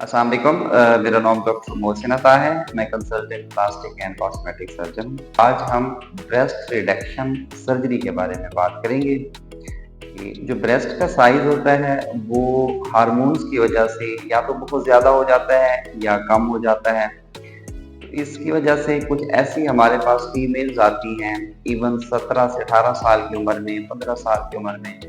अस्सलाम वालेकुम। मेरा नाम डॉक्टर मोहसिन अता है। मैं consultant plastic and cosmetic surgeon. आज हम ब्रेस्ट रिडक्शन सर्जरी के बारे में बात करेंगे कि जो ब्रेस्ट का साइज होता है वो हार्मोन्स की वजह से या तो बहुत ज़्यादा हो जाता है या कम हो जाता है। तो इसकी वजह से कुछ ऐसी हमारे पास फीमेल्स आती हैं इवन 17 से 18 साल की उम्र में, 15 साल की उम्र में,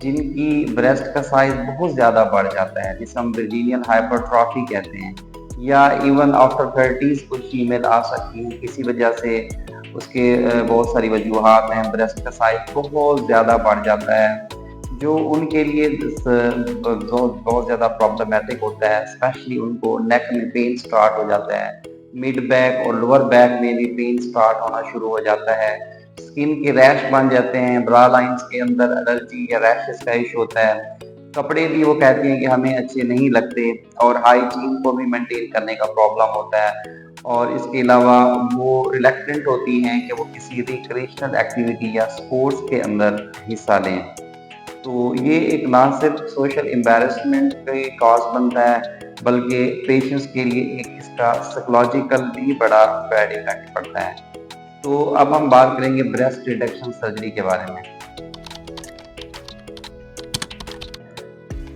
जिनकी ब्रेस्ट का साइज बहुत ज़्यादा बढ़ जाता है, जिसे हम वर्जिनियल हाइपरट्रॉफी कहते हैं। या इवन आफ्टर 30s कुछ फीमेल आ सकती हैं, किसी वजह से उसके बहुत सारी वजूहात हैं, ब्रेस्ट का साइज बहुत ज़्यादा बढ़ जाता है, जो उनके लिए बहुत बहुत ज़्यादा प्रॉब्लमेटिक होता है। स्पेशली उनको नेक में पेन स्टार्ट हो जाता है, मिड बैक और लोअर बैक में भी पेन स्टार्ट होना शुरू हो जाता है, स्किन के रैश बन जाते हैं, ब्रा लाइंस के अंदर एलर्जी या रैशेस का इशू होता है। कपड़े भी वो कहती हैं कि हमें अच्छे नहीं लगते और हाइजीन को भी मेंटेन करने का प्रॉब्लम होता है। और इसके अलावा वो रिलक्टेंट होती हैं कि वो किसी रिक्रिएशनल एक्टिविटी या स्पोर्ट्स के अंदर हिस्सा लें। तो ये एक ना सिर्फ सोशल एम्बैरेसमेंट का कॉज बनता है, बल्कि पेशेंट्स के लिए एक इसका साइकोलॉजिकल भी बड़ा बैड इफेक्ट पड़ता है। तो अब हम बात करेंगे ब्रेस्ट रिडक्शन सर्जरी के बारे में।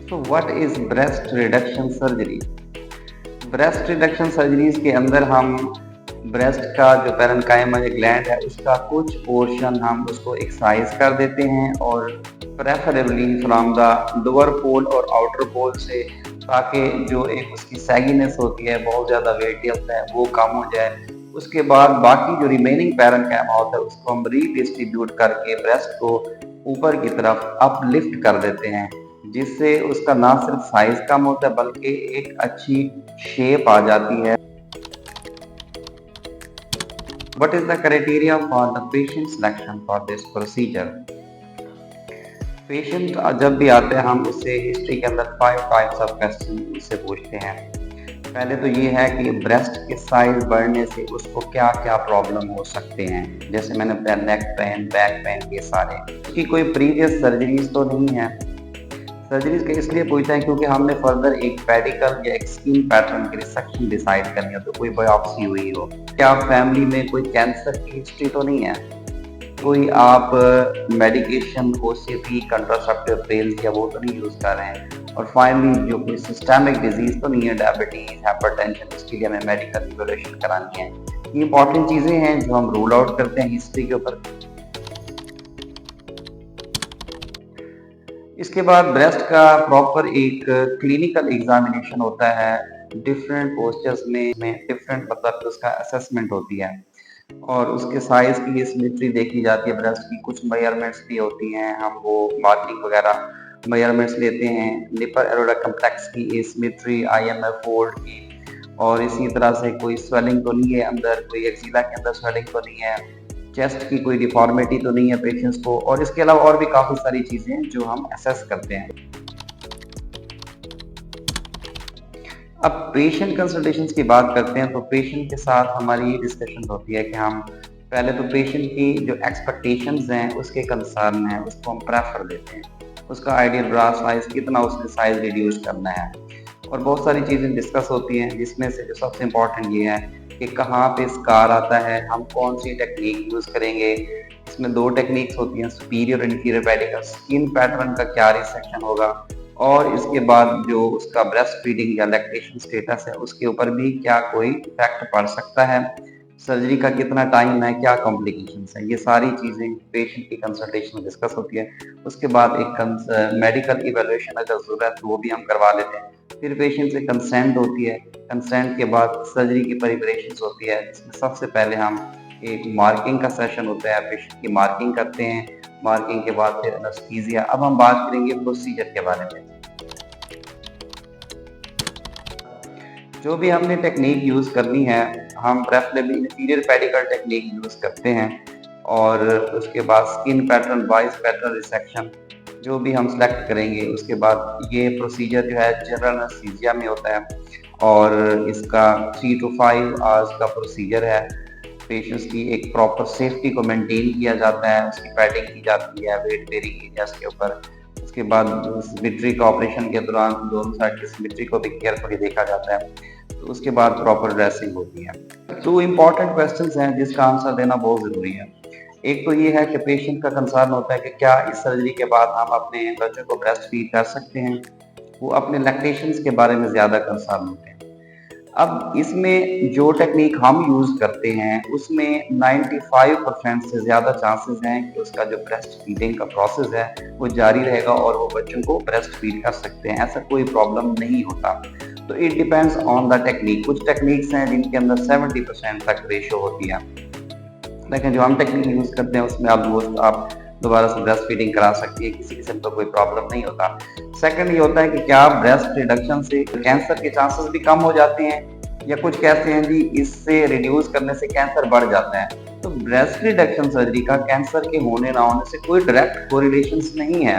तो what is breast reduction surgery? Breast reduction surgeries के अंदर हम ब्रेस्ट का जो पेरेन्काइमा ग्लैंड है उसका कुछ पोर्शन हम उसको एक्साइज कर देते हैं, और preferably from the lower pole और आउटर पोल से, ताकि जो एक उसकी सैगीनेस होती है, बहुत ज़्यादा वेट होता है, वो कम हो जाए। उसके बाद बाकी जो रिमेनिंग पेरेन्काइमा होता है उसको हम रीडिस्ट्रीब्यूट करके ब्रेस्ट को ऊपर की तरफ अपलिफ्ट कर देते हैं, जिससे उसका ना सिर्फ साइज कम होता है बल्कि एक अच्छी शेप आ जाती है। What is the criteria for the patient selection for this procedure? Patient जब भी आते हैं हम उससे हिस्ट्री के अंदर 5 टाइप्स ऑफ क्वेश्चन उससे पूछते हैं। पहले तो ये है कि ब्रेस्ट के साइज बढ़ने से उसको क्या क्या प्रॉब्लम हो सकते हैं, जैसे मैंने बताया नेक पेन, बैक पेन, ये सारे। उसकी कोई प्रीवियस सर्जरीज तो नहीं है। सर्जरीज के इसलिए पूछते हैं क्योंकि हमने फर्दर एक पेडिकल या एक स्किन पैटर्न की रिसेक्शन डिसाइड करनी हो, तो कोई बायोप्सी हुई हो, क्या फैमिली में कोई कैंसर की हिस्ट्री तो नहीं है, कोई आप मेडिकेशन ओसीपी कंट्रासेप्टिव पिल्स या वो तो नहीं यूज कर रहे हैं, और फाइनली जो कोई सिस्टमिक डिजीज तो नहीं है, डायबिटीज, हाइपरटेंशन, इसके लिए हमें मेडिकल इवैल्यूएशन करानी है। ये इंपॉर्टेंट चीजें हैं जो हम रूल आउट करते हैं हिस्ट्री के ऊपर। इसके बाद ब्रेस्ट का प्रॉपर एक क्लिनिकल एग्जामिनेशन होता है, डिफरेंट पोस्चर्स में डिफरेंट मतलब उसका असेसमेंट होती है, और उसके साइज की सिमेट्री देखी जाती है। ब्रेस्ट की कुछ मेजरमेंट्स भी होती हैं, हम वो मार्किंग वगैरह मेजरमेंट्स लेते हैं, निपर एरोडा कम्प्लेक्स की एसिमेट्री, आईएमएफ फोल्ड की, और इसी तरह से कोई स्वेलिंग तो नहीं है अंदर, कोई एक्सिला के अंदर स्वेलिंग तो नहीं है, चेस्ट की कोई डिफॉर्मिटी तो नहीं है पेशेंट्स को, और इसके अलावा और भी काफ़ी सारी चीज़ें जो हम असेस करते हैं। अब पेशेंट कंसल्टेशंस की बात करते हैं तो पेशेंट के साथ हमारी ये डिस्कशन होती है कि हम पहले तो पेशेंट की जो एक्सपेक्टेशंस हैं, उसके कंसर्न हैं, उसको हम प्रेफर देते हैं, उसका आइडियल ब्रा साइज कितना, उसने साइज रिड्यूस करना है, और बहुत सारी चीज़ें डिस्कस होती हैं, जिसमें से जो सबसे इम्पोर्टेंट ये है कि कहाँ पे स्कार आता है, हम कौन सी टेक्निक यूज़ करेंगे। इसमें 2 टेक्निक्स होती हैं, सुपीरियर और इन्फीरियर पेडिकल, स्किन पैटर्न का क्या रिसेक्शन होगा, और इसके बाद जो उसका ब्रेस्ट फीडिंग या लैक्टेशन स्टेटस है उसके ऊपर भी क्या कोई इफेक्ट पड़ सकता है, सर्जरी का कितना टाइम है, क्या कॉम्प्लिकेशंस है, ये सारी चीज़ें पेशेंट की कंसल्टेशन में डिस्कस होती है। उसके बाद एक मेडिकल इवैल्यूएशन अगर ज़रूरत है वो भी हम करवा लेते हैं। फिर पेशेंट से कंसेंट होती है, कंसेंट के बाद सर्जरी की प्रिपरेशंस होती है, जिसमें सबसे पहले हम एक मार्किंग का सेशन होता है, पेशेंट की मार्किंग करते हैं, मार्किंग के बाद फिर एनेस्थीसिया। अब हम बात करेंगे प्रोसीजर के बारे में। जो भी हमने टेक्निक यूज़ करनी है, हम preferably inferior pedicle technique use करते हैं, और उसके बाद skin pattern, voice pattern resection जो भी हम सेलेक्ट करेंगे, उसके बाद ये प्रोसीजर जो है जनरल एनेस्थीसिया में होता है, और इसका 3 to 5 आवर्स का प्रोसीजर है। पेशेंट्स की एक प्रॉपर सेफ्टी को मेंटेन किया जाता है, उसकी पैडिंग की जाती है वेट बेयरिंग एरियाज के ऊपर, उसके बाद सिमेट्री का ऑपरेशन के दौरान दोनों साइड की सिमेट्री को भी केयरफुली देखा जाता है, तो उसके बाद प्रॉपर ड्रेसिंग होती है। 2 इम्पॉर्टेंट क्वेश्चंस हैं जिसका आंसर देना बहुत ज़रूरी है। एक तो ये है कि पेशेंट का कंसर्न होता है कि क्या इस सर्जरी के बाद हम अपने बच्चों को ब्रेस्ट फीड कर सकते हैं? वो अपने लैक्टेशंस के बारे में ज़्यादा कंसर्न होते हैं। अब इसमें जो टेक्निक हम यूज़ करते हैं उसमें 95% से ज़्यादा चांसेस हैं कि उसका जो ब्रेस्ट फीडिंग का प्रोसेस है वो जारी रहेगा और वो बच्चों को ब्रेस्ट फीड कर सकते हैं, ऐसा कोई प्रॉब्लम नहीं होता। तो it depends on the technique. कुछ टेक्निक्स हैं जिनके अंदर 70% तक रेशो होती है, लेकिन जो हम टेक्निक यूज़ करते हैं उसमें ऑलमोस्ट आप दोबारा से ब्रेस्ट फीडिंग करा सकती है, किसी किस्म का कोई प्रॉब्लम नहीं होता। सेकंड ये होता है कि क्या ब्रेस्ट रिडक्शन से कैंसर के चांसेस भी कम हो जाते हैं, या कुछ कहते हैं जी इससे रिड्यूस करने से कैंसर बढ़ जाता है। तो ब्रेस्ट रिडक्शन सर्जरी का कैंसर के होने ना होने से कोई डायरेक्ट कोरिलेशंस नहीं है।